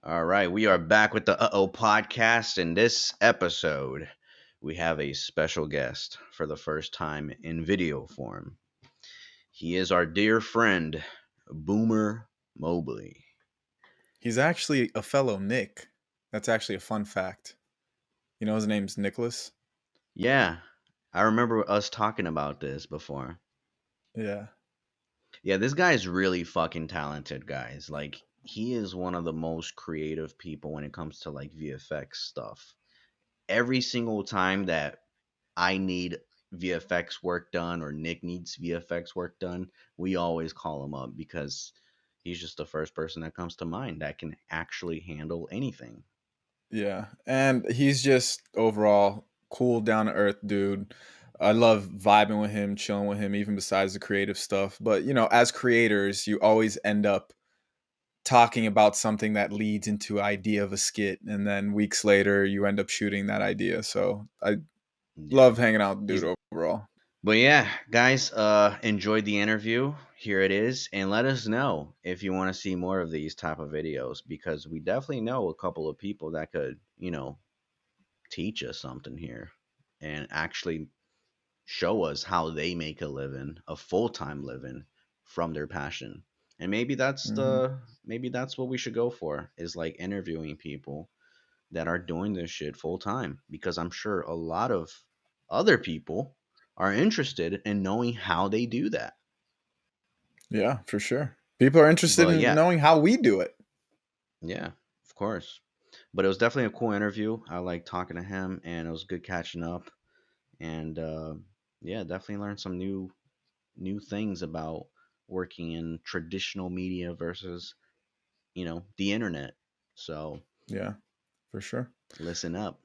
All right, we are back with the podcast. In this episode, we have a special guest for the first time in video form. He is our dear friend, Boomer Mobley. He's actually a fellow Nick. That's actually a fun fact. You know his name's Nicholas? Yeah, I remember us talking about this before. Yeah. Yeah, this guy is really fucking talented, guys. Like, he is one of the most creative people when it comes to like VFX stuff. Every single time that I need VFX work done or Nick needs VFX work done, we always call him up because he's just the first person that comes to mind that can actually handle anything. Yeah. And he's just overall cool, down to earth dude. I love vibing with him, chilling with him, even besides the creative stuff. But, as creators, you always end up talking about something that leads into idea of a skit. And then weeks later, you end up shooting that idea. So I Yeah. love hanging out with He's dude overall. But yeah, guys, enjoyed the interview. Here it is, and let us know if you want to see more of these type of videos because we definitely know a couple of people that could, teach us something here and actually show us how they make a living, a full-time living from their passion. And Hmm. maybe that's what we should go for is like interviewing people that are doing this shit full time because I'm sure a lot of other people are interested in knowing how they do that. Yeah, for sure. People are interested But in yeah, knowing how we do it. yeah, of course. But it was definitely a cool interview. I like talking to him, and it was good catching up. And yeah, definitely learned some new things about working in traditional media versus the internet. So Yeah, for sure. listen up.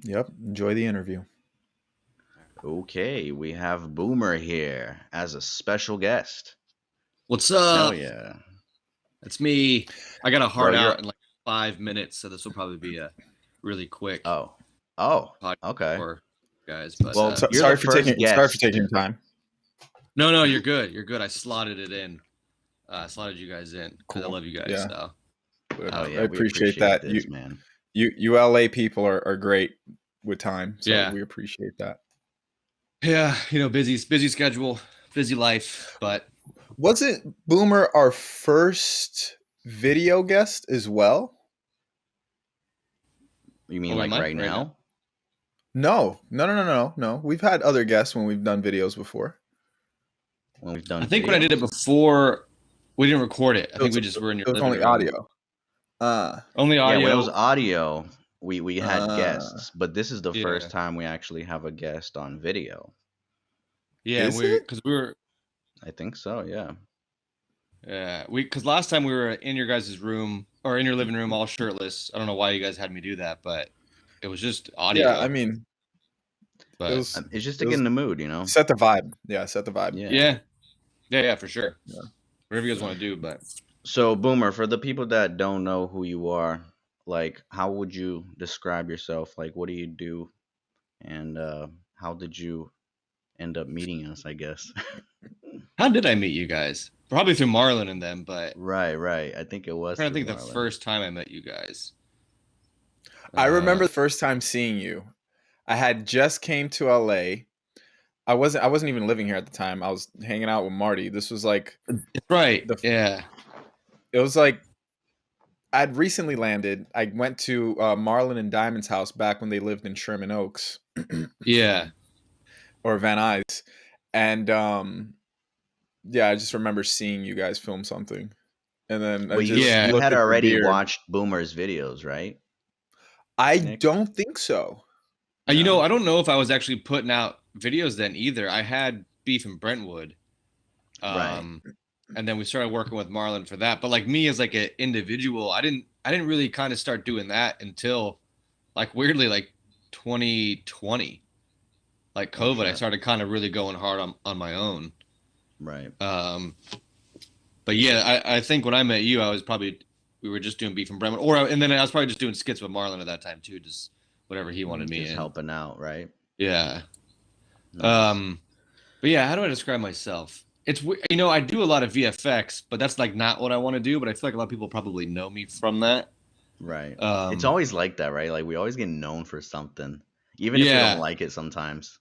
Yep. Enjoy the interview. Okay, we have Boomer here as a special guest. What's Hell up? yeah. It's me. I got a Bro, hard you're out in like 5 minutes, so this will probably be a really quick oh. Oh, podcast okay. for you guys. But Well, So, you're the sorry for first taking guest. time. no, you're good. You're good. I slotted it in. I slotted you guys in because I Cool. love you guys. Yeah. So Oh yeah, I we appreciate appreciate that. this, man. You LA people are great with time, so yeah, we appreciate that. yeah. Busy schedule, busy life, but Wasn't Boomer our first video guest as well? You mean oh, like am I right right now? now? No. We've had other guests when we've done videos before. When we've done I think when I did it videos? before, we didn't record it. I think we just were in your It was living only room. audio. Only Yeah, when it was audio. audio, we had Uh, guests, but this is the Yeah, first time we actually have a guest on video. yeah. is it? Because we were. I think so, yeah. Yeah, because last time we were in your guys' room or in your living room, all shirtless. I don't know why you guys had me do that, but it was just Yeah, I audio. mean, it But was It's just it to get in was the mood, you know? set the vibe. Yeah, set the vibe. Yeah. yeah, for sure. Yeah. Whatever you guys want to do, but So, Boomer, for the people that don't know who you are, like, how would you describe yourself? Like, what do you do? And how did you end up meeting us, I guess? how did I meet you guys? Probably through Marlon and them, but Right. I think it was I'm trying to through think the Marlon. first time I met you guys. I remember the first time seeing you. I had just came to LA. I wasn't even living here at the time. I was hanging out with Marty. This was like Right. the Yeah. it was like I'd recently landed. I went to Marlon and Diamond's house back when they lived in Sherman Oaks Yeah. or Van Nuys, and yeah, I just remember seeing you guys film something, and then I Well, you just Yeah. you looked had at your already beard. watched Boomer's videos, right, I Nick? don't think so. No. I don't know if I was actually putting out videos then either. I had beef in Brentwood. Right. And then we started working with Marlon for that. But like me as like an individual, I didn't really kind of start doing that until like weirdly like 2020. Like Oh COVID, I shit. started kind of really going hard on my own. Right. But yeah, I think when I met you, we were just doing beef and Bremen, and then I was probably just doing skits with Marlon at that time too, just whatever he wanted me Just in. helping out, right? Yeah. Nice. But yeah, how do I describe myself? I do a lot of VFX, but that's like not what I want to do. But I feel like a lot of people probably know me from that. Right. It's Um, always like that, right? Like we always get known for something, even if we don't yeah, like it sometimes.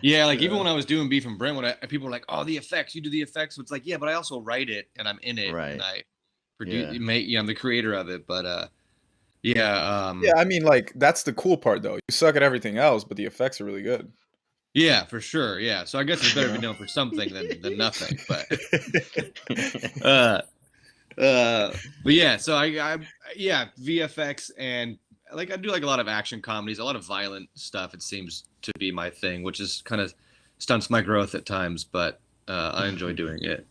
yeah. Like even Yeah. when I was doing Beef and Brentwood, people were like, "Oh, the effects, you do the effects." So it's like, yeah, but I also write it and I'm in it and Right. I Yeah. produce, make, yeah, I'm the creator of it. But yeah, Yeah, I mean, like that's the cool part though. You suck at everything else, but the effects are really good. yeah, for sure. Yeah. So I guess it's You better to be know. known for something than nothing. But uh, but yeah. So yeah, VFX and like I do like a lot of action comedies, a lot of violent stuff. It seems to be my thing, which is kind of stunts my growth at times, but I enjoy doing it.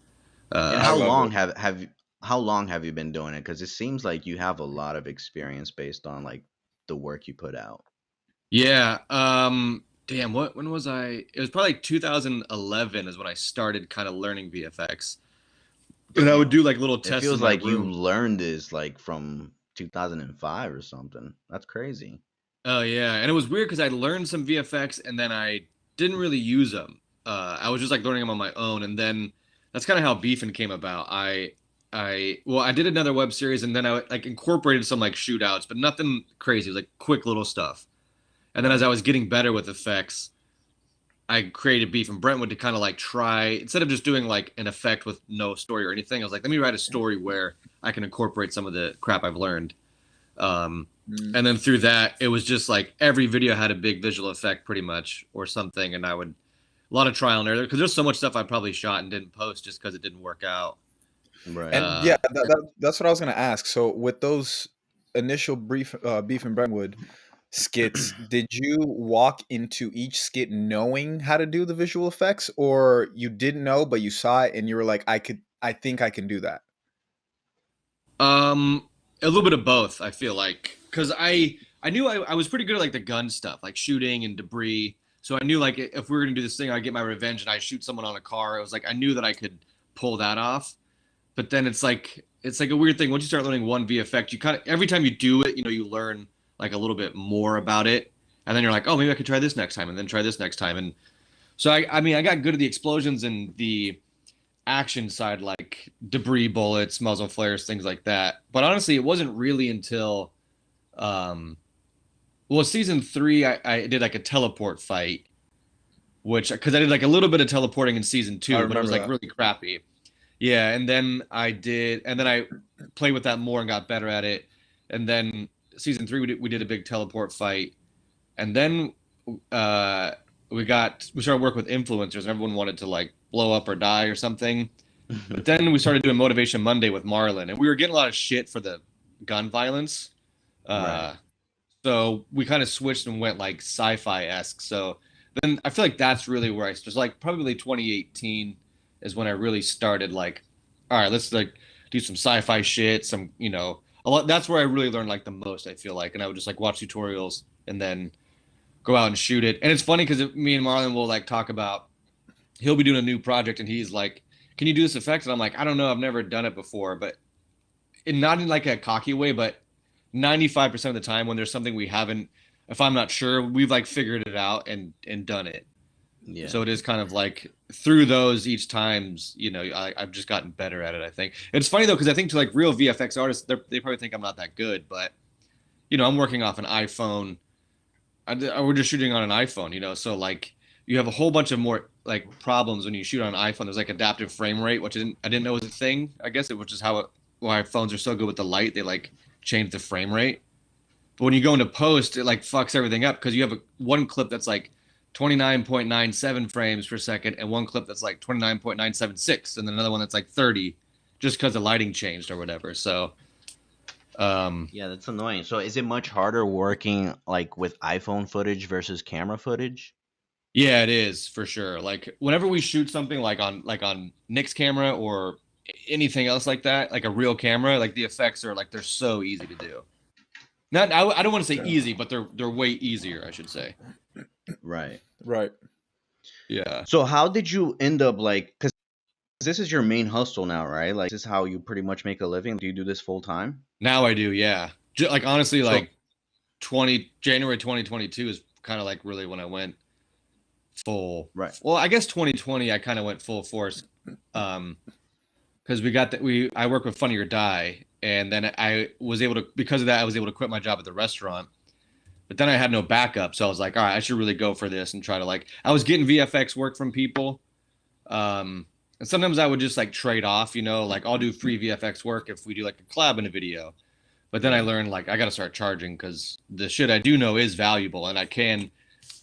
And I Uh, how love long it. have you been doing it? Because it seems like you have a lot of experience based on like the work you put out. yeah. Damn. When was I? It was probably like 2011 is when I started kind of learning VFX, and I would do like little It tests in feels my like you room. learned this like from 2005 or something. That's crazy. Oh yeah, and it was weird because I learned some VFX and then I didn't really use them. I was just like learning them on my own, and then that's kind of how Beefin came about. I did another web series, and then I like incorporated some like shootouts, but nothing crazy. It was like quick little stuff. And then as Right. I was getting better with effects, I created Beef and Brentwood to kind of like try instead of just doing like an effect with no story or anything. I was like, let me write a story where I can incorporate some of the crap I've learned. Um, Mm. and then through that, it was just like every video had a big visual effect, pretty much, or something. And I would a lot of trial and error because there's so much stuff I probably shot and didn't post just because it didn't work out. Right. And yeah, Uh, that's what I was gonna ask. So with those initial beef and Brentwood skits, did you walk into each skit knowing how to do the visual effects, or you didn't know but you saw it and you were like, I think I can do that. um, a little bit of both. I feel like because I knew I was pretty good at like the gun stuff, like shooting and debris. So I knew like if we were gonna do this thing, I'd get my revenge and I shoot someone on a car. It was like I knew that I could pull that off. But then it's like a weird thing. Once you start learning one VFX, you kind of every time you do it, you learn like a little bit more about it, and then you're like, oh, maybe I could try this next time, and then try this next time, and so I mean, I got good at the explosions and the action side, like debris, bullets, muzzle flares, things like that. But honestly, it wasn't really until um, well, season three, I did like a teleport fight, which because I did like a little bit of teleporting in season I two, but it was remember like that. really crappy. Yeah, and then I played with that more and got better at it. And then season three, we did a big teleport fight, and then uh, we started working with influencers. Everyone wanted to like blow up or die or something. But then we started doing Motivation Monday with Marlon, and we were getting a lot of shit for the gun violence. Right. Uh, so we kind of switched and went like sci-fi esque. So then I feel like that's really where I started. Like probably 2018 is when I really started. Like, all right, let's like do some sci-fi shit. Some a lot. That's where I really learned like the most. I feel like, and I would just like watch tutorials and then go out and shoot it. And it's funny because me and Marlon will like talk about he'll be doing a new project and he's like, "Can you do this effect?" And I'm like, "I don't know. I've never done it before." But not in like a cocky way, but 95% of the time when there's something we haven't, if I'm not sure, we've like figured it out and done it. Yeah. So it is kind of like through those each times, I've just gotten better at it. I think it's funny though because I think to like real VFX artists, they probably think I'm not that good, but I'm working off an iPhone. We're just shooting on an iPhone, so like you have a whole bunch of more like problems when you shoot on an iPhone. There's like adaptive frame rate, which I didn't know was a thing. I guess it was just why phones are so good with the light. They like change the frame rate. But when you go into post, it like fucks everything up because you have one clip that's like 29.97 frames per second and one clip that's like 29.976 and then another one that's like 30 just because the lighting changed or whatever. So um Yeah, that's annoying. So is it much harder working like with iPhone footage versus camera footage? yeah, it is for sure. Like whenever we shoot something like on Nick's camera or anything else like that, like a real camera, like the effects are like they're so easy to do. Not I don't want to say Yeah. easy, but they're way easier, I should say. Right. Right. Yeah. So how did you end up like cuz this is your main hustle now, right? Like this is how you pretty much make a living. Do you do this full time? Now I do, yeah. Like honestly, So like 20 January 2022 is kind of like really when I went full. right. Well, I guess 2020 I kind of went full force, because we got that we I work with Funny or Die, and then I was able to, because of that, I was able to quit my job at the restaurant. But then I had no backup, so I was like, all right, I should really go for this and try to like. I was getting VFX work from people, and sometimes I would just like trade off, like I'll do free VFX work if we do like a collab in a video. But then I Right. learned like I got to start charging because the shit I do know is valuable, and I can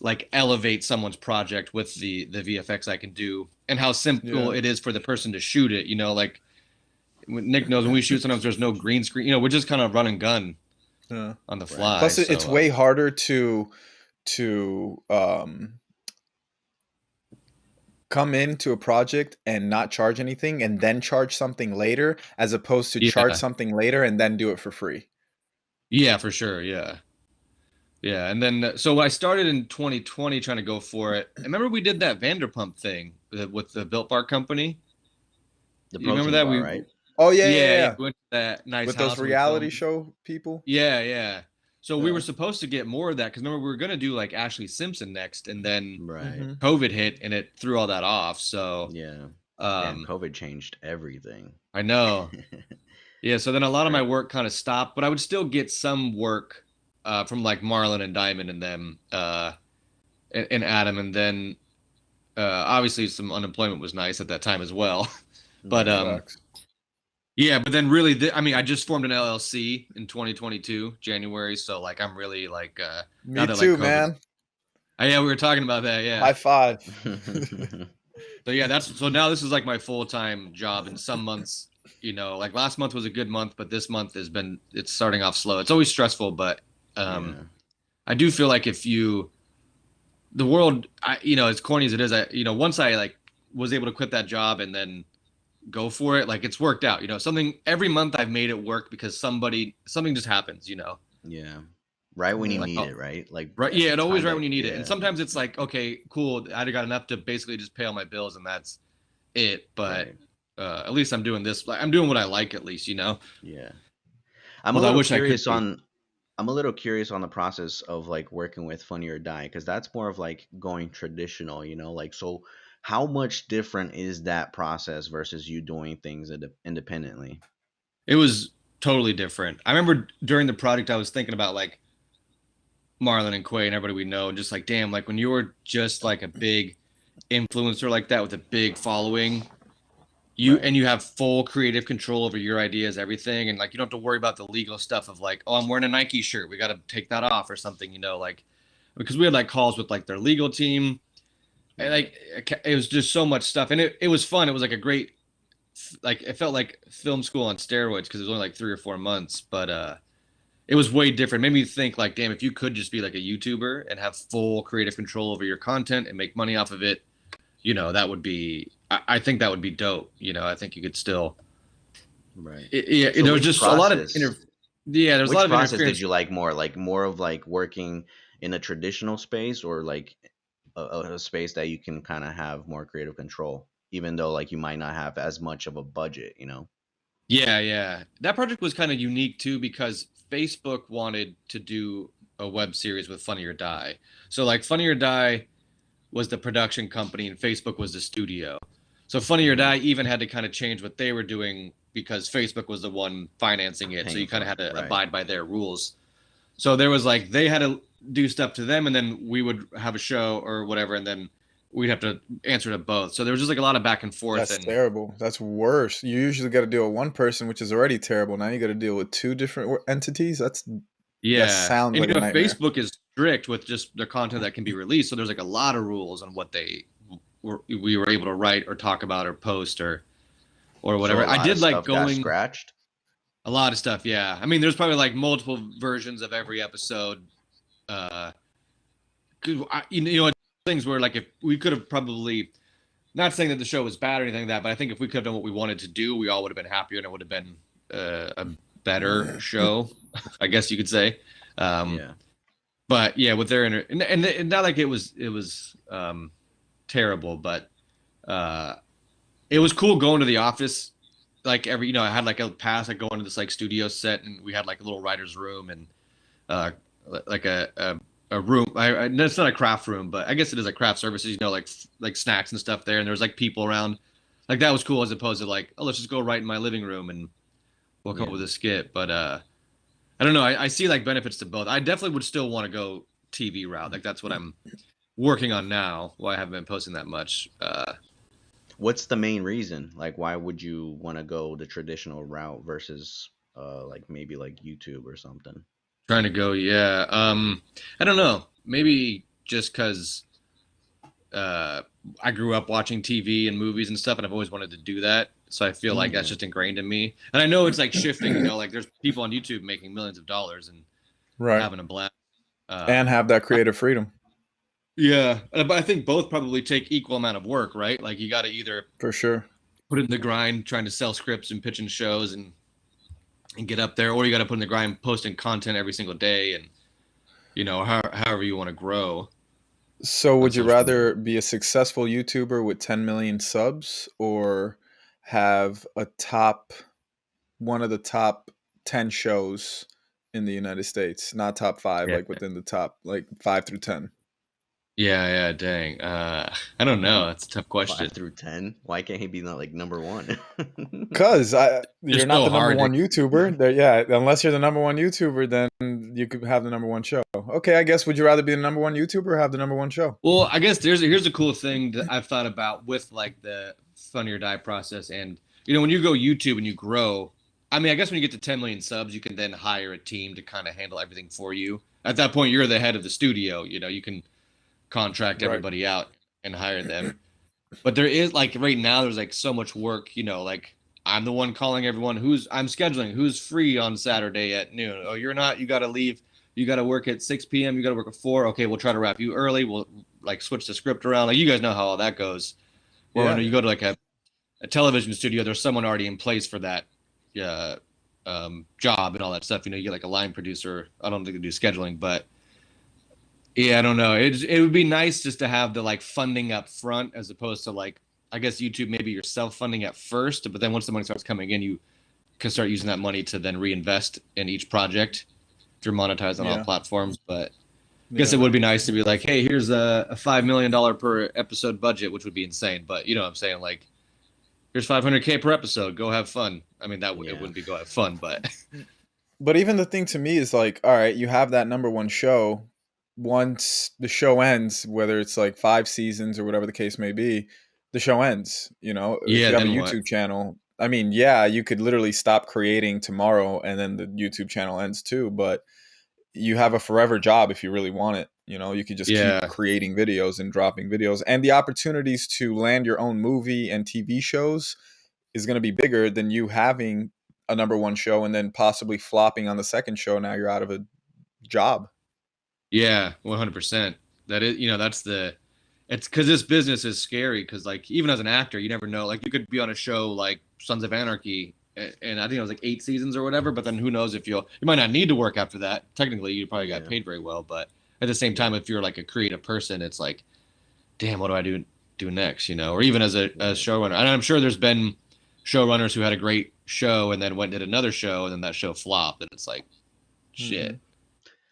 like elevate someone's project with the VFX I can do, and how simple Yeah. it is for the person to shoot it. Like Nick knows when we shoot, sometimes there's no green screen. We're just kind of run and gun Yeah. on the Right. fly. Plus, it's So way harder to come into a project and not charge anything and then charge something later, as opposed to charge yeah, something later and then do it for free. yeah, for sure, yeah. Yeah, and then so I started in 2020 trying to go for it. I remember we did that Vanderpump thing with the Built Bar company. The You remember protein that? bar, right? Oh yeah, yeah, Yeah, yeah. we went to that nice With those house and we reality filmed. show people. Yeah, yeah. So we were Yeah. supposed to get more of that because remember we were gonna do like Ashley Simpson next, and then Right. Hmm. COVID hit and it threw all that off. So Yeah. Damn, um, COVID changed everything. I know. Yeah, so then a lot of my Right. work kind of stopped, but I would still get some work from like Marlon and Diamond and them and Adam, and then obviously some unemployment was nice at that time as well. But Right. Facts. yeah, but then really, I mean, I just formed an LLC in 2022 January, so like I'm really like now Me that like too, COVID's. man. Oh, yeah, we were talking about that. Yeah. High five. So yeah, that's so now this is like my full time job. And some months, like last month was a good month, but this month it's starting off slow. It's always stressful, but Yeah. I do feel like the world, as corny as it is, once I like was able to quit that job and then go for it, like it's worked out. Something every month I've made it work because something just happens. Yeah. Right when you Yeah. Like need it, right? Like right, at yeah, the it always time right that when you need it, and yeah. sometimes it's like okay, cool, I got enough to basically just pay all my bills and that's it. But Right. at least I'm doing this. Like I'm doing what I like at least. Yeah. I'm a Although I little wish I could curious be. on I'm a little curious on the process of like working with Funny or Die because that's more of like going traditional, like so how much different is that process versus you doing things independently? It was totally different. I remember during the project I was thinking about like Marlon and Quay and everybody we know, and just like damn, like when you're just like a big influencer like that with a big following, Right. you have full creative control over your ideas, everything, and like you don't have to worry about the legal stuff of like, oh, I'm wearing a Nike shirt, we got to take that off or something, like because we had like calls with like their legal team, and Right. like it was just so much stuff, and it was fun. It was like a great, like it felt like film school on steroids because it was only like 3 or 4 months, but it was way different. It made me think like, damn, if you could just be like a YouTuber and have full creative control over your content and make money off of it, that would be. I think that would be dope. I think you could still. Right. There So was just a lot of yeah, there's a lot which of process did interference. you like more? Like more of like working in a traditional space or like a space that you can kind of have more creative control, even though like you might not have as much of a budget? Yeah, yeah. That project was kind of unique too because Facebook wanted to do a web series with Funny or Die. So like Funny or Die was the production company and Facebook was the studio. So Funny or Hmm. Die even had to kind of change what they were doing because Facebook was the one financing it. So Paying you kind for of it, had to right? abide by their rules. So there was like they had to do stuff to them and then we would have a show or whatever and then we'd have to answer to both. So there was just like a lot of back and forth That's and terrible. That's worse. You usually got to deal with one person, which is already terrible. Now you got to deal with two different entities. That yeah. sounds And like a nightmare. Facebook is strict with just their content that can be released. So there's like a lot of rules on what we were able to write or talk about or post or So a whatever. I lot of did like stuff got going scratched. a lot of stuff. Yeah. I mean, there's probably like multiple versions of every episode. 'Cause things where like if we could have probably not saying that the show was bad or anything like that, but I think if we could have done what we wanted to do, we all would have been happier and it would have been a better show, I guess you could say. Um, Yeah. but yeah, with their and not like it was terrible, but uh, it was cool going to the office. Like I had like a pass, like going to this like studio set, and we had like a little writer's room and uh, like a room. It's not a craft room, but I guess it is like craft services. Like snacks and stuff there, and there's like people around. Like that was cool as opposed to like, oh, let's just go right in my living room and we'll come up Yeah. with a skit. But I don't know. I see like benefits to both. I definitely would still want to go TV route. Like that's what I'm working on now. Why I haven't been posting that much. What's the main reason? Like, why would you want to go the traditional route versus, like maybe like YouTube or something? Trying to go, yeah. I don't know. Maybe just because uh, I grew up watching TV and movies and stuff, and I've always wanted to do that. So I feel like that's Yeah. just ingrained in me. And I know it's like shifting. Like there's people on YouTube making millions of dollars and Right. having a blast. And have that creative freedom. Yeah, but I think both probably take equal amount of work, right? Like you got to either For sure. put in the grind trying to sell scripts and pitching shows and get up there, or you got to put in the grind posting content every single day and however you want to grow So on would you social media. rather be a successful YouTuber with 10 million subs or have a top one of the top 10 shows in the United States, not top 5, Yeah, like within the top like 5 through 10? yeah, dang. I don't know. That's a tough Five question. through 10? Why can't he be not like number one? Cuz It's you're not so the number hard to. one YouTuber. There, yeah, unless you're the number one YouTuber, then you could have the number one show. Okay, I guess would you rather be the number one YouTuber or have the number one show? Well, I guess here's a cool thing that I've thought about with like the Funny or Die process, and when you go YouTube and you grow. I mean, I guess when you get to 10 million subs, you can then hire a team to kind of handle everything for you. At that point, you're the head of the studio. You can contract Right. everybody out and hire them. But there is like right now, there's like so much work. Like I'm the one calling everyone I'm scheduling who's free on Saturday at noon. Oh, you're not. You got to leave. You got to work at 6 p.m. You got to work at 4. Okay, we'll try to wrap you early. We'll like switch the script around. Like you guys know how all that goes. Or when Yeah. you go to like a television studio, there's someone already in place for that uh, job and all that stuff. You get like a line producer. I don't think they do scheduling, but yeah, I don't know. It would be nice just to have the like funding up front as opposed to like I guess YouTube maybe you're self funding at first, but then once the money starts coming in, you can start using that money to then reinvest in each project if you're monetized on all Yeah. platforms. But I guess it Yeah. would be nice to be like, hey, here's a $5 million per episode budget, which would be insane. But you know what I'm saying? Like, here's 500K per episode. Go have fun. I mean, it Yeah. wouldn't be go have fun, but But even the thing to me is like, all right, you have that number one show. Once the show ends, whether it's like 5 seasons or whatever the case may be, the show ends. If yeah, you have a then what? YouTube channel, I mean, yeah, you could literally stop creating tomorrow and then the YouTube channel ends too. But you have a forever job if you really want it. You could just keep Yeah, creating videos and dropping videos. And the opportunities to land your own movie and TV shows is going to be bigger than you having a number one show and then possibly flopping on the second show. Now you're out of a job. yeah, 100%. That is, that's the. It's because this business is scary. Because like even as an actor, you never know. Like you could be on a show like Sons of Anarchy, and I think it was like 8 seasons or whatever. But then who knows if you might not need to work after that. Technically, you probably got Yeah. paid very well, but at the same time, Yeah. if you're like a creative person, it's like, damn, what do I do next? Or even as a Yeah. showrunner. And I'm sure there's been showrunners who had a great show and then went and did another show and then that show flopped, and it's like, Hmm. shit.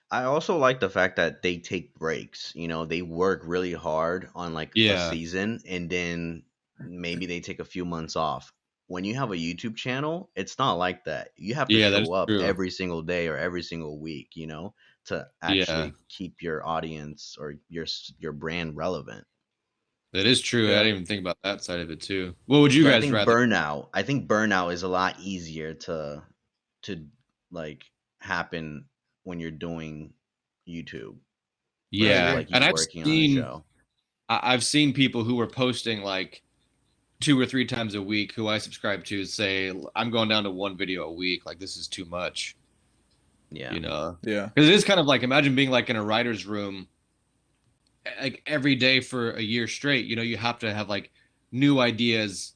I also like the fact that they take breaks. They work really hard on like a Yeah, season and then maybe they take a few months off. When you have a YouTube channel, it's not like that. You have to yeah, that is show up true. every single day or every single week, to Yeah, actually keep your audience or your brand relevant. that is true. I Yeah. didn't even think about that side of it too. What would you So guys rather? I think burnout is a lot easier to like happen when you're doing YouTube I versus Yeah, agree. like and you working on a seen show. I've seen people who were posting like 2 or 3 times a week who I subscribe to say I'm going down to one video a week. Like this is too much, Yeah. you know? Yeah. Because it is kind of like imagine being like in a writer's room like every day for a year straight. You have to have like new ideas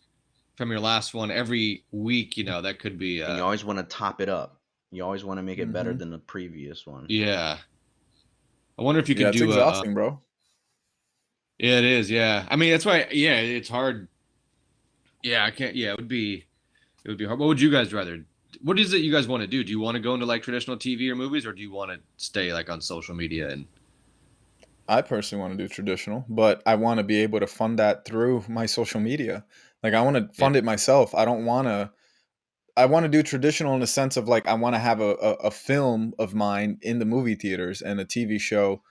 from your last one every week. That could be And you always want to top it up. You always want to make it better Hmm. than the previous one. yeah. I wonder if you Yeah, could it's do exhausting, bro. yeah, it is. Yeah. I mean, that's why, yeah, it's hard. Yeah, I can't, yeah, it would be hard. What would you guys rather? What is it you guys want to do? Do you want to go into like traditional TV or movies, or do you want to stay like on social media and I personally want to do traditional, but I want to be able to fund that through my social media. Like I want to yeah, fund it myself. I don't want to I want to do traditional in the sense of like I want to have a film of mine in the movie theaters and a TV show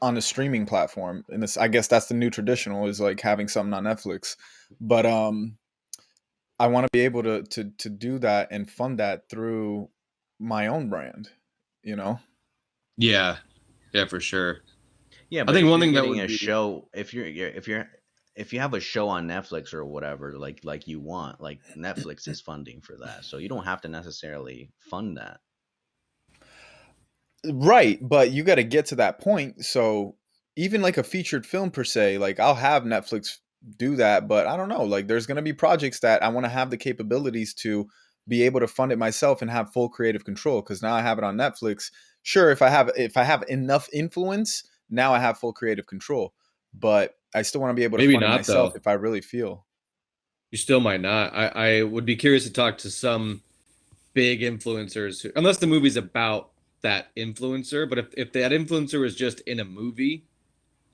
on the streaming platform. And this, I guess that's the new traditional, is like having something on Netflix. But I want to be able to do that and fund that through my own brand, you know? Yeah, yeah, for sure. Yeah, I but think if one you're thing that getting would a be show, if you have a show on Netflix or whatever, like you want, like Netflix is funding for that, so you don't have to necessarily fund that. Right, but you got to get to that point. So even like a featured film per se, like I'll have Netflix do that, but I don't know. Like there's going to be projects that I want to have the capabilities to be able to fund it myself and have full creative control, because now I have it on Netflix. Sure, if I have enough influence, now I have full creative control. But I still want to be able to maybe fund it not myself though. if I really feel. You still might not. I would be curious to talk to some big influencers, unless the movie's about that influencer. But if that influencer was just in a movie,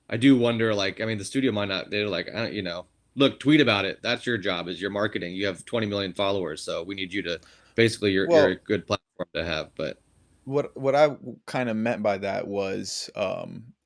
I do wonder. Like, I mean, the studio might not. They're like, look, tweet about it. That's your job. Is your marketing. You have 20 million followers, so we need you to. Basically, you're a Well, good platform to have. But what I kind of meant by that was,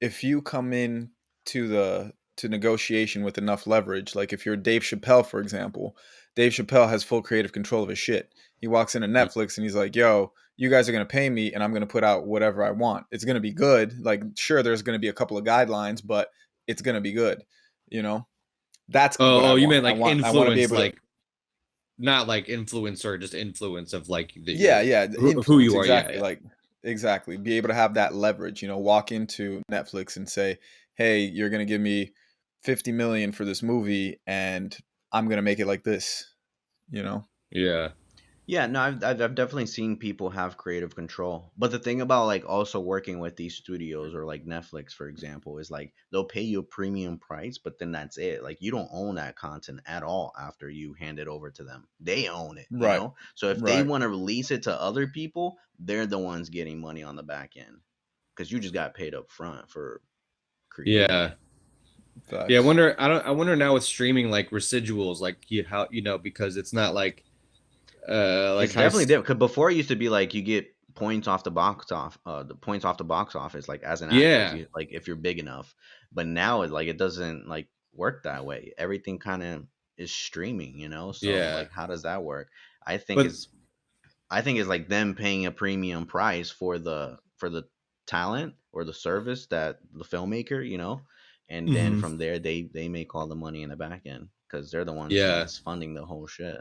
if you come in to negotiation with enough leverage, like if you're Dave Chappelle, for example. Dave Chappelle has full creative control of his shit. He walks into Netflix and he's like, yo, you guys are going to pay me and I'm going to put out whatever I want. It's going to be good. Like, sure, there's going to be a couple of guidelines, but it's going to be good. You know, that's what I you want. meant like I want to be influence, able to. like not like influencer, just influence of like that Yeah, you're yeah, who influence, you are. Yeah, exactly. yeah, Like, exactly. Be able to have that leverage, walk into Netflix and say, "Hey, you're going to give me 50 million for this movie and I'm going to make it like this," you know? yeah. Yeah, no, I've definitely seen people have creative control. But the thing about like also working with these studios or like Netflix, for example, is like they'll pay you a premium price, but then that's it. Like you don't own that content at all after you hand it over to them. They own it, you Right. know? So if they Right. want to release it to other people, they're the ones getting money on the back end because you just got paid up front for creating Yeah. it. Yeah, I Facts. wonder. I wonder now with streaming, like residuals, like how because it's not like It's high. definitely different because before it used to be like you get points off the points off the box office, like as an actor, if Yeah, you like if you're big enough. But now it doesn't like work that way. Everything kind of is streaming, you know. So yeah. like, how does that work? I think But it's I think it's like them paying a premium price for the talent or the service that the filmmaker, you know, and then mhm, from there they make all the money in the back end because they're the ones yeah, that's funding the whole shit.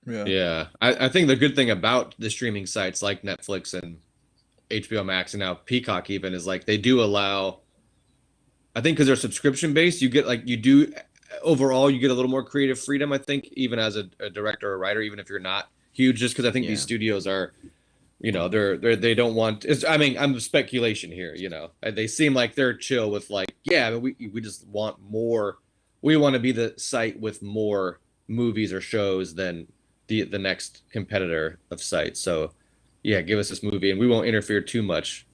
Yeah. yeah. I think the good thing about the streaming sites like Netflix and HBO Max and now Peacock even is like they do allow. I think because they're subscription based, you get like you do overall you get a little more creative freedom. I think even as a director or writer, even if you're not huge, just because I think these Yeah. studios are they don't want it's, I mean, I'm speculation here, they seem like they're chill with like, yeah, but we just want more. We want to be the site with more movies or shows than the next competitor of sites. So yeah, give us this movie and we won't interfere too much.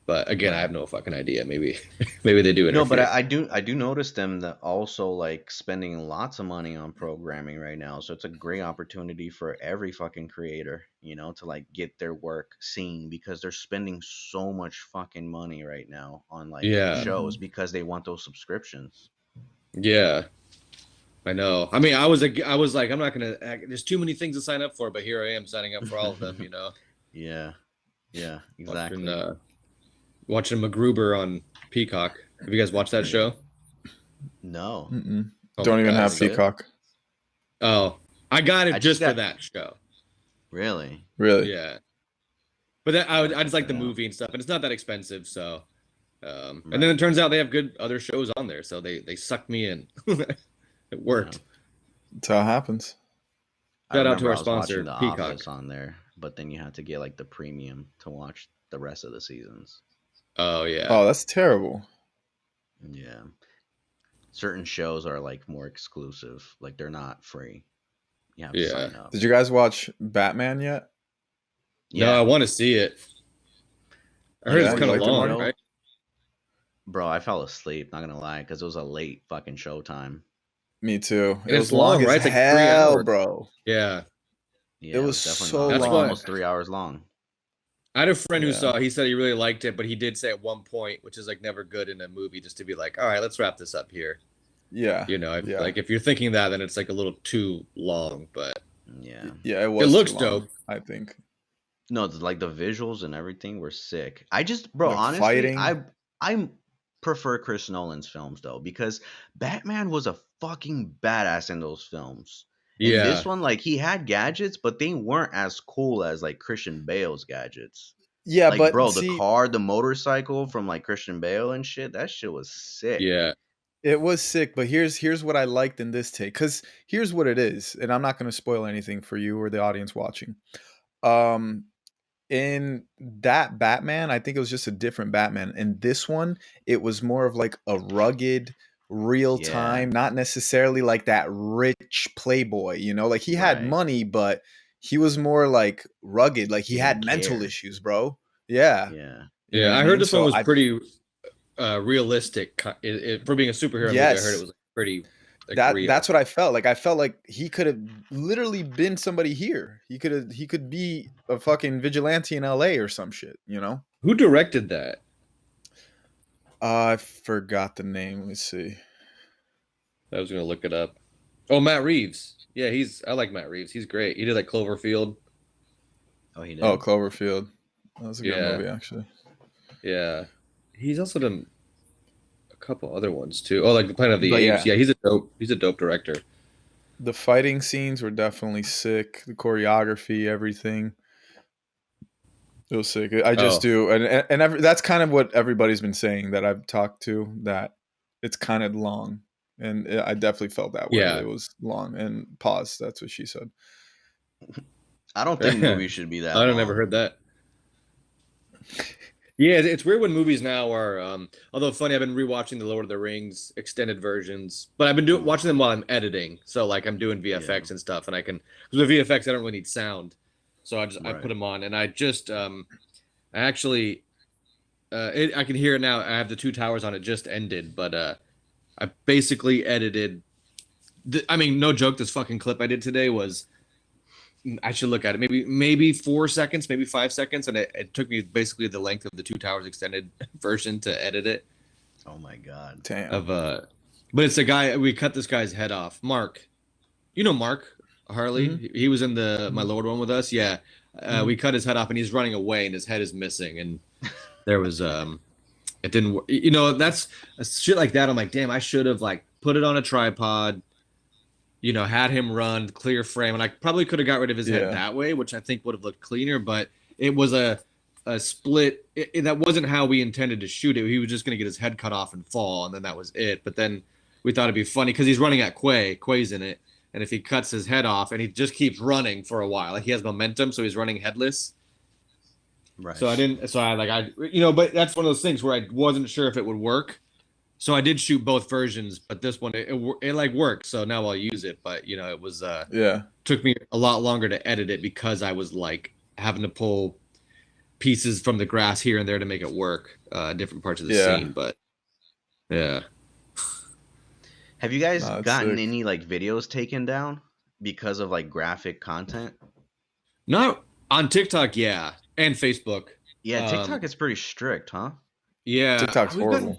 But again, I Right. have no fucking idea. Maybe maybe they do No, but interfere. I do notice them that also like spending lots of money on programming right now. So it's a great opportunity for every fucking creator, you know, to like get their work seen because they're spending so much fucking money right now on like Yeah, shows Hmm. because they want those subscriptions. yeah, I know. I mean, I was like, I'm not gonna. There's too many things to sign up for, but here I am signing up for all of them. Yeah. Yeah, Watching exactly. watching MacGruber on Peacock. Have you guys watched that Yeah. show? No. Mm-mm. Oh my Don't even god, Is have it it's so. good? Peacock. Oh, I got I it just just for got that show. really. Really? Yeah, but I gotta I just check like that the out. movie and stuff, and it's not that expensive. So, and then Right. it turns out they have good other shows on there, so they sucked me in. It Yeah. worked. That's how it happens. I Shout out to remember our I was watching sponsor, The Peacock. Office on there, but then you had to get like the premium to watch the rest of the seasons. Oh yeah, Oh, that's terrible. Yeah. Certain shows are like more exclusive. Like they're not free. You have to yeah. sign up. Did you guys watch Batman yet? No, I Yeah. want to see it. I heard Like it's Yeah, you kind of fucking liked it, long, Marty? right? bro, I fell asleep, not gonna lie, because it was a late fucking showtime. Me too. It And it's was long long, as right? It's like 3 hell, hours. bro. Yeah. It Yeah, it was was definitely so long. It was That's like why long. almost 3 hours long. I had a friend who Yeah. saw. He said he really liked it, but he did say at one point, which is like never good in a movie, just to be like, "All right, let's wrap this up here." Yeah. You know, Yeah. like if you're thinking that, then it's like a little too long. But Yeah. Yeah, it it was too looks long, dope. I think. No, like the visuals and everything were sick. I just, bro, The honestly, fighting. I prefer Chris Nolan's films though because Batman was a fucking badass in those films. In this Yeah, one, like he had gadgets, but they weren't as cool as like Christian Bale's gadgets. Yeah, Like, but bro, the see, car, the motorcycle from like Christian Bale and shit, that shit was sick. yeah. it was sick, but here's what I liked in this take. Cause here's what it is, and I'm not gonna spoil anything for you or the audience watching. Um in that Batman, I think it was just a different Batman. In this one, it was more of like a rugged, real Yeah, time, not necessarily like that rich playboy, you know? Like he had right. money, but he was more like rugged. Like he He didn't had mental care. issues, bro. Yeah. Yeah. You know Yeah, what I I heard mean? this one So was I pretty realistic. For being a superhero movie, I heard it yes, was like, pretty like that's real. what I felt. Like I felt like he could have literally been somebody here. He could be a fucking vigilante in LA or some shit, you know? Who directed that? I forgot the name. Let me see. I was gonna look it up. Oh, Matt Reeves. Yeah, I like Matt Reeves. He's great. He did like Cloverfield. Oh, he Oh, did. Cloverfield. That was a good Yeah, movie, actually. yeah. He's also done a couple other ones too. Oh, like the Planet of the But Apes. yeah, Yeah, he's a dope director. the fighting scenes were definitely sick. The choreography, everything. It was sick. I just Oh, do, that's kind of what everybody's been saying that I've talked to. That it's kind of long, and I definitely felt that way. yeah. It was long and pause. That's what she said. I don't think I movies should be that don't never long. heard that. Yeah, it's weird when movies now are. Although funny, I've been rewatching the Lord of the Rings extended versions, but I've been Mm, watching them while I'm editing. So like I'm doing yeah, VFX and stuff, and I can because with VFX I don't really need sound, so I put right. them on, and I just I actually I can hear it now. I have the Two Towers on. It just ended, but I basically edited. I mean, no joke. This fucking clip I did today was I should look at it. Maybe 4 seconds, maybe 5 seconds, and it took me basically the length of the Two Towers extended version to edit it. Oh my god. Damn. Of but it's a guy. We cut this guy's head off. Mark, you know Mark Harley. Hmm. He was in the My Hmm. Lord one with us. Yeah, Hmm. we cut his head off, and he's running away, and his head is missing. And there was it didn't. You know, that's shit like that. I'm like, damn, I should have like put it on a tripod, you know, had him run clear frame, and I probably could have got rid of his head Yeah. that way, which I think would have looked cleaner. But it was a split. That wasn't how we intended to shoot it. He was just going to get his head cut off and fall, and then that was it. But then we thought it'd be funny because he's running at Quay. Quay's in it, and if he cuts his head off and he just keeps running for a while, like he has momentum, so he's running headless. So Right. I didn't. So I like I you know, but that's one of those things where I wasn't sure if it would work. So I did shoot both versions, but this one it like worked. So now I'll use it. But you know, it was Yeah. took me a lot longer to edit it because I was like having to pull pieces from the grass here and there to make it work, different parts of the Yeah. scene. But yeah, Have you guys Nah, it's gotten sick. any like videos taken down because of like graphic content? not on TikTok, yeah, and Facebook. Yeah, Um, TikTok is pretty strict, huh? yeah, TikTok's we've gotten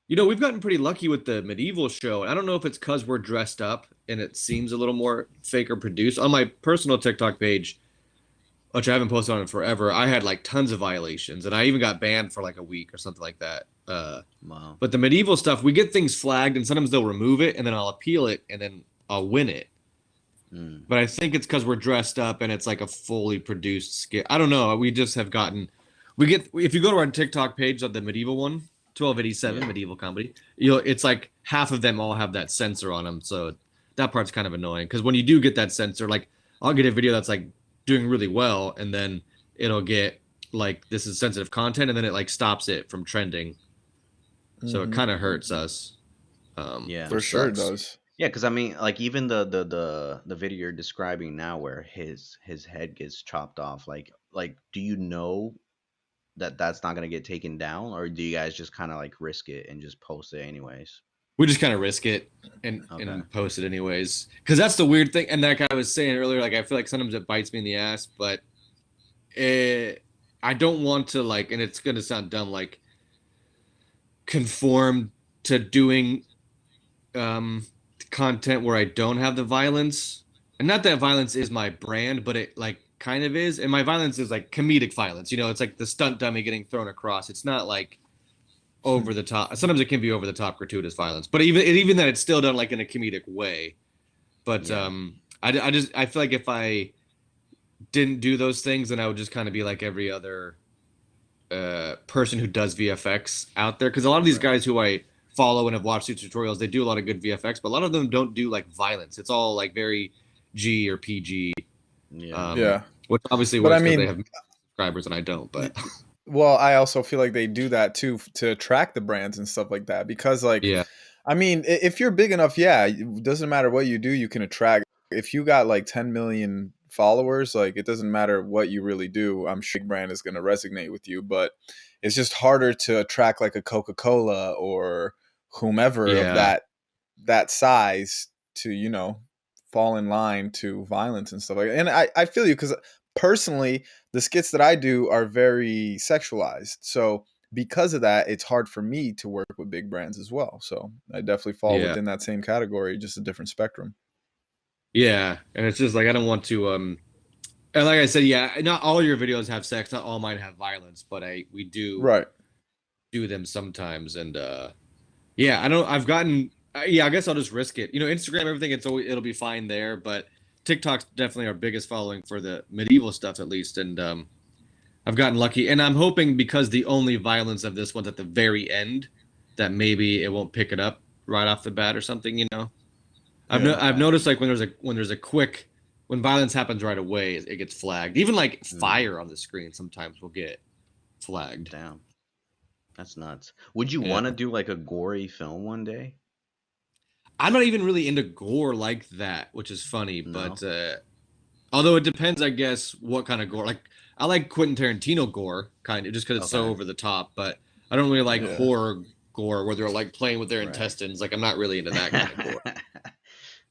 horrible. we've gotten pretty lucky with the medieval show. I don't know if it's because we're dressed up and it seems a little more fake or produced. On my personal TikTok page, which I haven't posted on in forever, I had like tons of violations, and I even got banned for like a week or something like that. Wow. But the medieval stuff, we get things flagged, and sometimes they'll remove it, and then I'll appeal it, and then I'll win it. Mm. But I think it's because we're dressed up and it's like a fully produced skit. I don't know. We just have gotten. We get if you go to our TikTok page of the medieval one, 1287 Yeah. medieval comedy. It's like half of them all have that censor on them, so that part's kind of annoying. Because when you do get that censor, like I'll get a video that's like doing really well, and then it'll get like this is sensitive content, and then it like stops it from trending. So it Hmm. kind of hurts us, Yeah. For which sure it sucks. does. Yeah, because I mean, like even the video you're describing now, where his head gets chopped off, like do you know that that's not gonna get taken down, or do you guys just kind of like risk it and just post it anyways? We just kind of risk it Okay. and post it anyways. Because that's the weird thing. And like I was saying earlier, like I feel like sometimes it bites me in the ass, but I don't want to like, and it's gonna sound dumb, like conform to doing um content where I don't have the violence. And not that violence is my brand, but it like kind of is. And my violence is like comedic violence. You know, it's like the stunt dummy getting thrown across. It's not like over the top. Sometimes it can be over the top gratuitous violence, but even that it's still done like in a comedic way. But Yeah. I just I feel like if I didn't do those things, then I would just kind of be like every other person who does VFX out there. Because a lot of these Right. guys who I follow and have watched these tutorials, they do a lot of good VFX, but a lot of them don't do like violence. It's all like very G or PG, Yeah. which obviously But I works because they mean, have subscribers and I don't. But well, I also feel like they do that too to attract the brands and stuff like that because like yeah, I mean, if you're big enough, yeah, it doesn't matter what you do, you can attract. If you got like 10 million followers, like it doesn't matter what you really do. I'm sure big brand is going to resonate with you, but it's just harder to attract like a Coca-Cola or whomever of yeah, that size to, fall in line to violence and stuff like that. And I feel you because personally, the skits that I do are very sexualized. So because of that, it's hard for me to work with big brands as well. So I definitely fall yeah, within that same category, just a different spectrum. yeah. And it's just like I don't want to. And like I said, yeah, not all your videos have sex, not all mine have violence, but we Right. do them sometimes. And yeah, I don't. I've gotten. Yeah, I guess I'll just risk it. You know, Instagram, everything. It'll be fine there, but TikTok's definitely our biggest following for the medieval stuff, at least. And I've gotten lucky, and I'm hoping because the only violence of this one's at the very end, that maybe it won't pick it up right off the bat or something. You know, Yeah. I've Okay. noticed like when there's a quick when violence happens right away, it gets flagged. Even like Mm, fire on the screen sometimes will get flagged. damn. That's nuts. Would you Yeah. want to do like a gory film one day? I'm not even really into gore like that, which is funny. No. But although it depends, I guess, what kind of gore. Like I like Quentin Tarantino gore, kind of, just because it's so Okay. over the top. But I don't really like Yeah. horror gore where they're like playing with their Right. intestines. Like I'm not really into that kind of gore.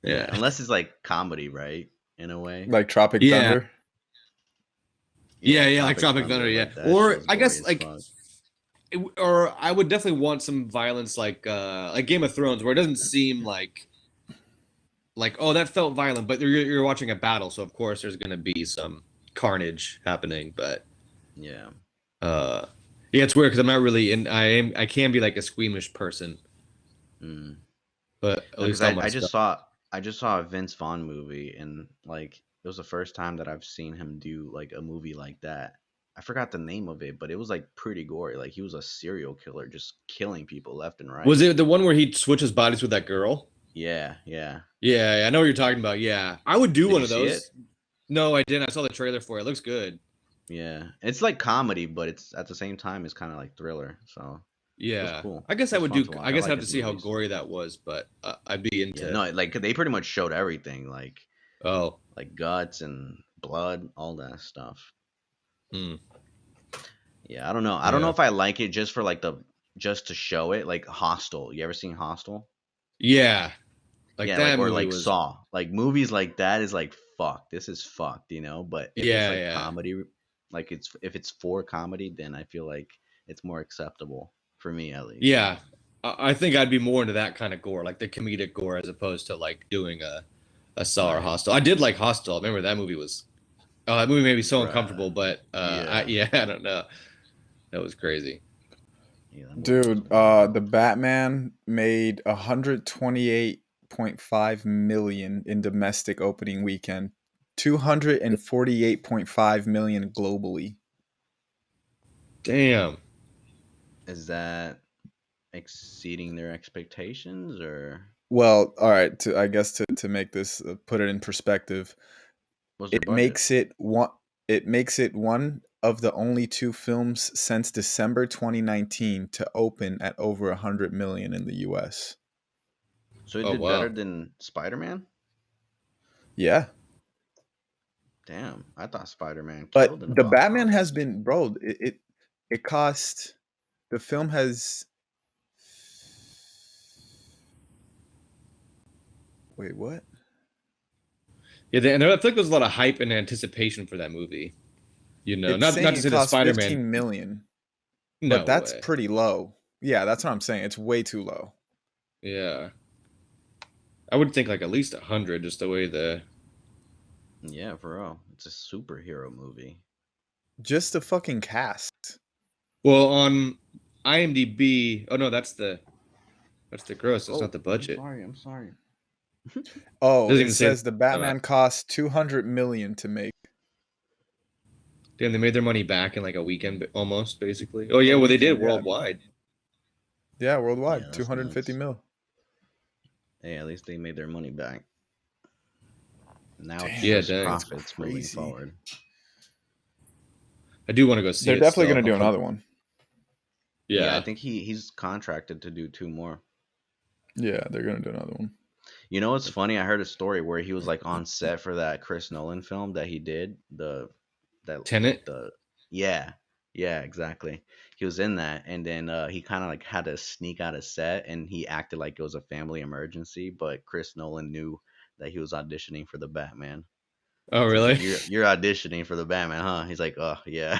Yeah, Yeah, unless it's like comedy, right? In a way. Like Tropic yeah, Thunder. yeah, Yeah, yeah. Like Tropic Tropic Thunder. Thunder, Yeah, like that or show's I gory guess as like fuck. or I would definitely want some violence like Game of Thrones, where it doesn't seem like oh that felt violent, but you're watching a battle, so of course there's gonna be some carnage happening. But Yeah. uh, yeah, it's weird because I'm not really in. I can be like a squeamish person, Mm. but at No, because least on my I just stuff. saw a Vince Vaughn movie, and like it was the first time that I've seen him do like a movie like that. I forgot the name of it, but it was like pretty gory. Like he was a serial killer, just killing people left and Was right. it the one where he switches bodies with that girl? Yeah, yeah. Yeah, yeah, I know what you're talking about. Yeah, I would do Did one you of see it? those. No, I didn't. I saw the trailer for it. It looks good. Yeah, it's like comedy, but it's at the same time it's kind of like thriller. So it was Yeah, cool. I guess It I was would fun do. to I watch. I guess I like have to his see how movies. gory that was, but I'd be Yeah, into. no, like they pretty much showed everything, Oh, like guts and blood, all that stuff. mm, Yeah, I don't know. I don't know yeah, if I like it just for like the just to show it, like Hostel. You ever seen Hostel? yeah. Like Yeah, like that or movie like was. Saw. Like movies like that is like fuck, this is fucked, you know? But if it's Yeah, like yeah, comedy, like it's if it's for comedy, then I feel like it's more acceptable for me at least, you yeah. know. I think I'd be more into that kind of gore, like the comedic gore, as opposed to like doing a Saw or Right. Hostel. I did like Hostel. I remember that movie was. Oh, that movie made me so Bruh. uncomfortable, but Yeah. yeah, I don't know. That was crazy. Yeah, that movie was Dude, wild. the Batman made 128.5 million in domestic opening weekend, 248.5 million globally. Damn. Is that exceeding their expectations or Well, all right, I guess to make this put it in perspective, what's their it budget? makes it one of the only two films since December 2019 to open at over 100 million in the US. So it Oh did better wow. than Spider-Man? Yeah. Damn, I thought Spider-Man But killed in the the box Batman has office. been, bro, it cost the film has Wait, what? Yeah, and I feel like there's a lot of hype and anticipation for that movie. You know, It's not saying to it say that costs Spider-Man. 15 million, but No that's way. pretty low. Yeah, that's what I'm saying. It's way too low. Yeah, I would think like at least 100, just the way the. Yeah, for real. It's a superhero movie. Just the fucking cast. Well, on IMDb. Oh no, that's the gross. That's not Oh, the I'm budget. sorry. I'm sorry. It Oh, doesn't it even say. says the Batman cost 200 million to make. Damn, they made their money back in like a weekend, almost basically. Oh yeah, A well they did weekend, yeah. worldwide. Yeah, Yeah, worldwide, that's 250 nuts. mil. Hey, at least they made their money back. Now it's Damn, Yeah, just dang. that's profits moving crazy. forward. I do want to go see They're it definitely still. going to do another one. Yeah, I Yeah. think he's contracted to do 2 more. Yeah, they're going to do another one. You know what's funny? I heard a story where he was like on set for that Chris Nolan film that he did. Tenet. The yeah, yeah, exactly. He was in that, and then he kind of like had to sneak out of set, and he acted like it was a family emergency. But Chris Nolan knew that he was auditioning for the Batman. Oh So he's like, really? "You're auditioning for the Batman, huh?" He's like, "Oh yeah,"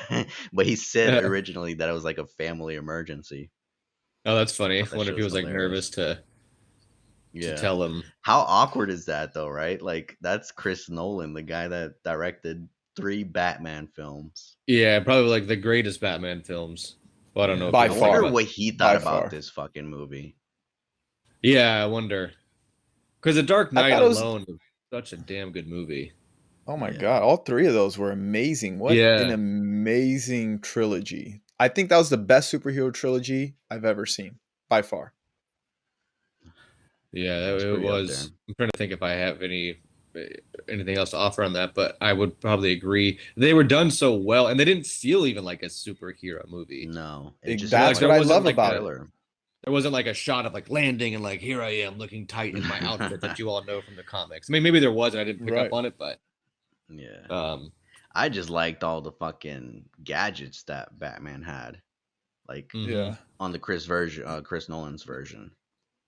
but he said Oh, originally that it was like a family emergency. that's I funny. I thought that wonder shit if he was was like hilarious. nervous to Yeah. tell him. How awkward is that though, right? Like that's Chris Nolan, the guy that directed 3 Batman films. Yeah, probably like the greatest Batman films. Well, I don't know Yeah, if by you I would think wonder far. about. what he thought By about far. this fucking movie. Yeah, I wonder. Because The Dark I Knight thought it was, alone was such a damn good movie. oh my Yeah. God, all three of those were amazing. What an Yeah, amazing trilogy. I think that was the best superhero trilogy I've ever seen, by far. yeah, Yeah, it's it pretty up there. was. I'm trying to think if I have anything else to offer on that, but I would probably agree. They were done so well, and they didn't feel even like a superhero movie. No, it just You know, felt like That's like what there I a wasn't love like about a it. thriller. there wasn't like a shot of like landing and like here I am looking tight in my outfit that you all know from the comics. I mean, maybe there was and I didn't pick up Right. on it, but Yeah. um, I just liked all the fucking gadgets that Batman had. Like mhm. Yeah. on the Chris Nolan's version.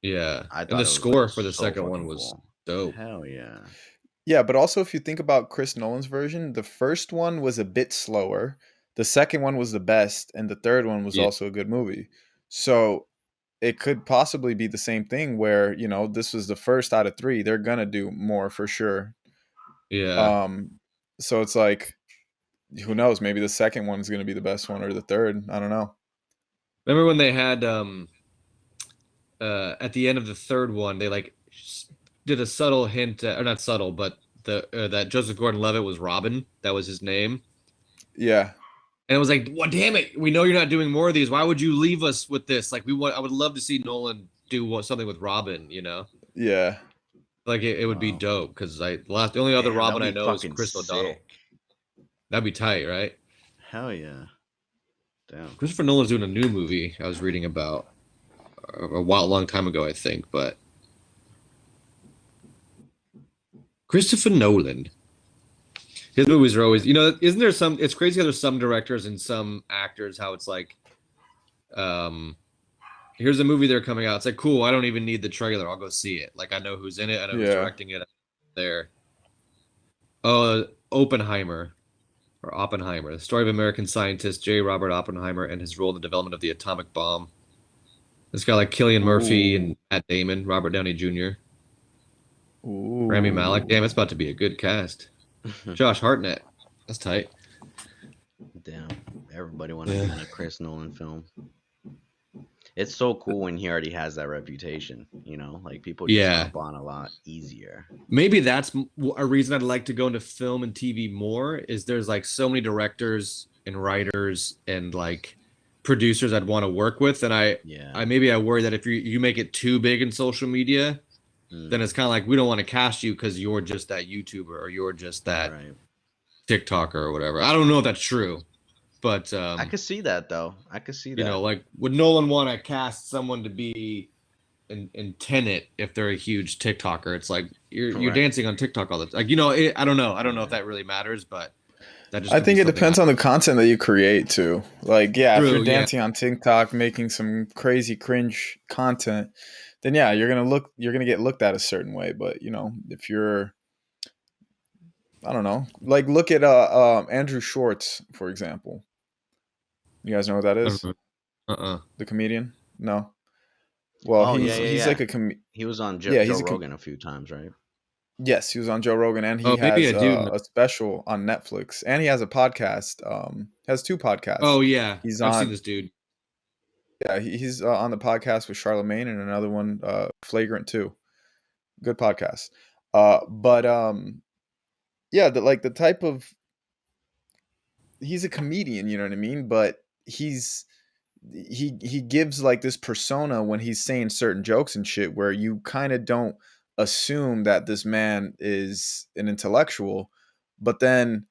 Yeah, I and the thought it was like score for the so second one fucking was cool. dope. Hell yeah. Yeah, but also if you think about Chris Nolan's version, the first one was a bit slower, the second one was the best, and the third one was Yeah, also a good movie. So it could possibly be the same thing where, this was the first out of three. They're gonna do more for sure. yeah. Um, so it's like, who knows? Maybe the second one is gonna be the best one or the third. I don't know. Remember when they had at the end of the third one, they like did a subtle hint, or not subtle, but the that Joseph Gordon-Levitt was Robin. That was his name. Yeah. And it was like, well, damn it, we know you're not doing more of these. Why would you leave us with this? Like, I would love to see Nolan do something with Robin. You know, Yeah. like it would be Wow. dope because the only other Damn, that Robin would I be know is fucking Chris O'Donnell. sick. That'd be tight, right? Hell yeah. Damn. Christopher Nolan's doing a new movie I was reading about a long time ago, I think. But Christopher Nolan, his movies are always, isn't there some? It's crazy how there's some directors and some actors how it's like, um, here's a movie they're coming out. It's like, cool. I don't even need the trailer. I'll go see it. Like I know who's in it. I know who's Yeah. directing it. There. Oppenheimer or Oppenheimer, the story of American scientist J. Robert Oppenheimer and his role in the development of the atomic bomb. This guy like Killian Murphy Ooh. and Matt Damon, Robert Downey Jr., Rami Malek. Ooh. Damn, it's about to be a good cast. Josh Hartnett. That's tight. Damn. Everybody want to be Yeah. in a Chris Nolan film. It's so cool when he already has that reputation, like people just Yeah. hop on a lot easier. Maybe that's a reason I'd like to go into film and TV more is there's like so many directors and writers and like producers I'd want to work with. And Yeah. I worry that if you make it too big in social media, then it's kind of like we don't want to cast you because you're just that YouTuber or you're just that Right. TikToker or whatever. I don't know if that's true, but I could see that though. I could see that. like would Nolan want to cast someone to be in Tenet if they're a huge TikToker? It's like you're Right. dancing on TikTok all the time. Like I don't know. I don't know if that really matters, but that just I could be think it something. depends on the content that you create too. Like, yeah, if True, you're yeah. dancing on TikTok making some crazy cringe content, then yeah, you're gonna get looked at a certain way. But you know, if you're, I don't know, like look at Andrew Schwartz, for example. You guys know what that I don't is? know. Uh-uh. The comedian? No. Well, Oh yeah, he's yeah. like a He was on yeah, Joe he's Rogan a few times, right? yes, he was on Joe Rogan, and he Oh, maybe has I do know. a special on Netflix, and he has a podcast. Has two podcasts. Oh yeah, He's I've seen on this dude. yeah, he's on the podcast with Charlemagne and another one, Flagrant 2. Good podcast. But yeah, the type of he's a comedian, you know what I mean? But he gives like this persona when he's saying certain jokes and shit where you kind of don't assume that this man is an intellectual, but then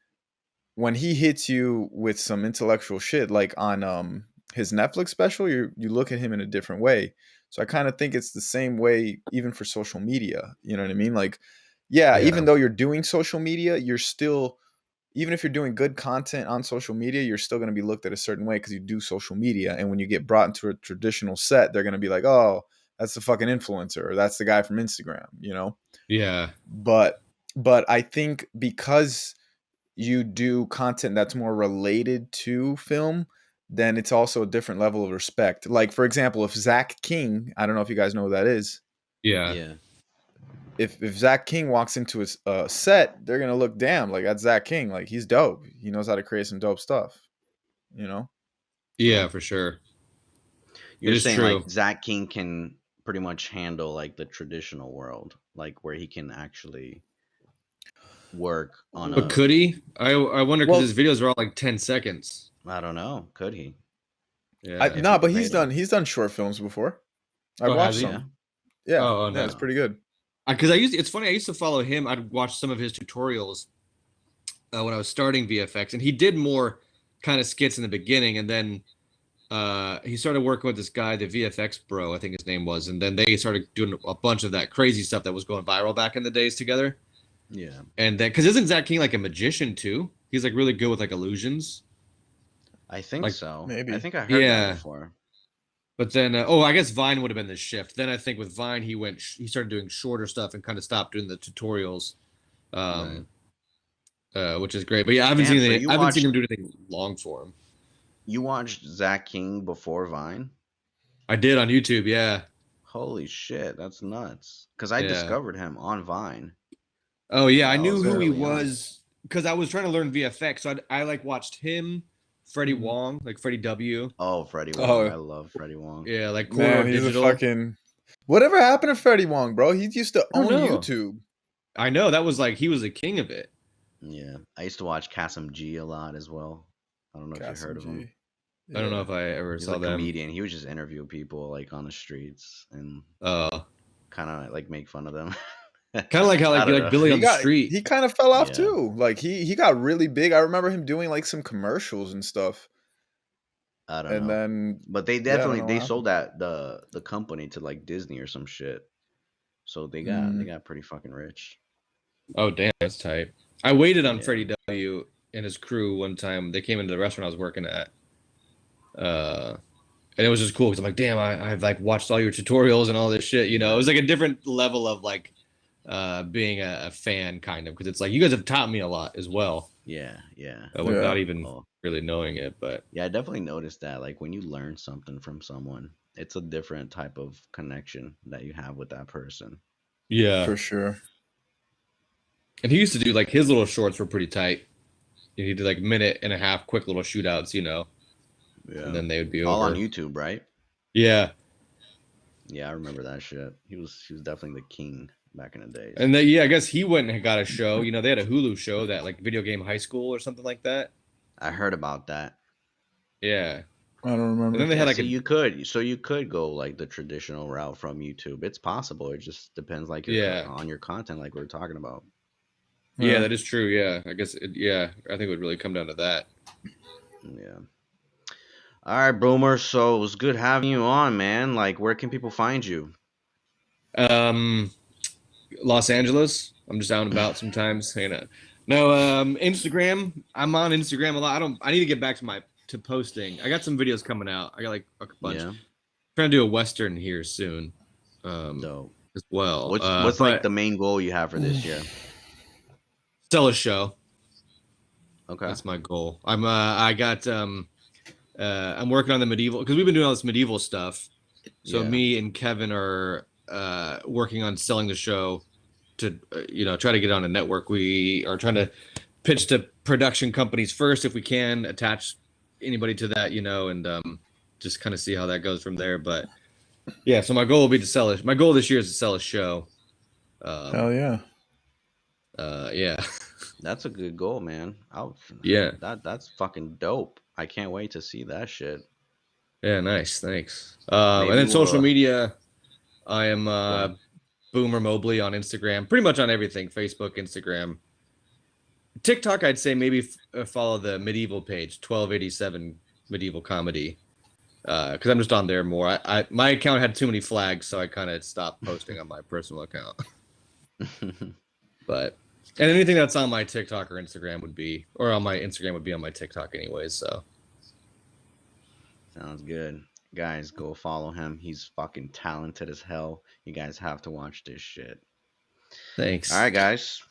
when he hits you with some intellectual shit like on his Netflix special, you look at him in a different way. So I kind of think it's the same way even for social media. You know what I mean? Like, yeah, even Yeah. though you're doing social media, you're still, even if you're doing good content on social media, you're still going to be looked at a certain way because you do social media. And when you get brought into a traditional set, they're going to be like, oh, that's the fucking influencer, or that's the guy from Instagram, you know? Yeah. But I think because you do content that's more related to film, then it's also a different level of respect. Like, for example, if Zach King, I don't know if you guys know who that is. Yeah. Yeah. If Zach King walks into his set, they're gonna look, damn, like that's Zach King. Like he's dope. He knows how to create some dope stuff. You know? Yeah, So for sure. It You're is saying like true. Zach King can pretty much handle like the traditional world, like where he can actually work on But a. could he? I wonder because well, his videos are all like 10 seconds. I don't know. Could he? Yeah. If you nah, but paid him? he's done short films before. I've Oh, has watched he? Yeah. some. Yeah, Oh, yeah, no. it's pretty good. Because it's funny. I used to follow him. I'd watch some of his tutorials when I was starting VFX, and he did more kind of skits in the beginning, and then he started working with this guy, the VFX bro, I think his name was, and then they started doing a bunch of that crazy stuff that was going viral back in the days together. Yeah. And then, because isn't Zach King like a magician too? He's like really good with like illusions. I think Like, so. I Maybe. think I heard that yeah. before. But then, oh, I guess Vine would have been the shift. Then I think with Vine, he started doing shorter stuff and kind of stopped doing the tutorials, Right. um, which is great. But yeah, Damn. So I haven't seen him do anything long form. you watched Zach King before Vine? I did on YouTube. Yeah, Holy shit, that's nuts. Because I yeah. discovered him on Vine, Oh yeah, and I that knew was who he early on. was because I was trying to learn VFX. So I like watched him, Freddie Mhm. Wong, like Freddie W. Oh, Freddie Wong. Oh I love Freddie Wong. Yeah, like Corridor man, he's a Digital. fucking. Whatever happened to Freddie Wong, bro? He used to I don't own know. YouTube. I know that was like he was the king of it. Yeah. I used to watch Kasim G a lot as well. I don't know if you heard Kasim of him. G. I don't know Yeah. if I ever He's saw a them. comedian. He would just interview people like on the streets and Uh, kind of like make fun of them. kind of like how I like don't like know. Billy on the Street. He kind of fell off Yeah. too. Like he got really big. I remember him doing like some commercials and stuff. I don't And know. then But they yeah, I don't definitely know what they happened. sold that the company to like Disney or some shit. So they Mm, got pretty fucking rich. Oh damn, that's tight. I waited on Yeah. Freddie W and his crew one time. They came into the restaurant I was working at. Uh, and it was just cool because I'm like, damn, I've like watched all your tutorials and all this shit. You know, it was Right. like a different level of like being a fan kind of because it's like you guys have taught me a lot as well Yeah, yeah. without yeah. even Oh, really knowing it. But yeah, I definitely noticed that. Like when you learn something from someone, it's a different type of connection that you have with that person. yeah, For sure. and he used to do like his little shorts were pretty tight. He did like minute and a half quick little shootouts, you know, and Yeah. then they would be All on over. YouTube, right? Yeah, Yeah, I remember that shit. He was definitely the king back in the days. and then yeah, I guess he went and got a show. You know, they had a Hulu show that like Video Game High School or something like that. I heard about that. Yeah, I don't and then remember. they had Yeah, like so a you could go like the traditional route from YouTube. It's possible. It just depends like yeah. on your content like we are talking about. Yeah, Yeah. that is true. Yeah, I guess. Yeah, I think it would really come down to that. Yeah. All right, Boomer. So it was good having you on, man. Like, where can people find you? Um, Los Angeles. I'm just out and about sometimes. You know, no. Instagram. I'm on Instagram a lot. I need to get back to posting. I got some videos coming out. I got like a bunch. Yeah. Trying to do a Western here soon. Dope. as well. What's like But the main goal you have for this year? sell a show. Okay. That's my goal. I'm working on the medieval because we've been doing all this medieval stuff. So Yeah. me and Kevin are working on selling the show to try to get on a network. We are trying to pitch to production companies first if we can attach anybody to that, and just kind of see how that goes from there. But yeah, so my goal will be to sell it. My goal this year is to sell a show. Hell yeah. Yeah. That's a good goal, man. Yeah. That's fucking dope. I can't wait to see that shit. Yeah, nice. Thanks. And Maybe then social we'll media, I am go ahead. Boomer Mobley on Instagram, pretty much on everything, Facebook, Instagram. TikTok, I'd say maybe follow the medieval page, 1287 medieval comedy, because I'm just on there more. My account had too many flags, so I kind of stopped posting on my personal account. But and anything that's on my TikTok or Instagram would be, or on my Instagram would be on my TikTok anyways. So Sounds good. Guys, go follow him. He's fucking talented as hell. You guys have to watch this shit. All thanks. right, guys.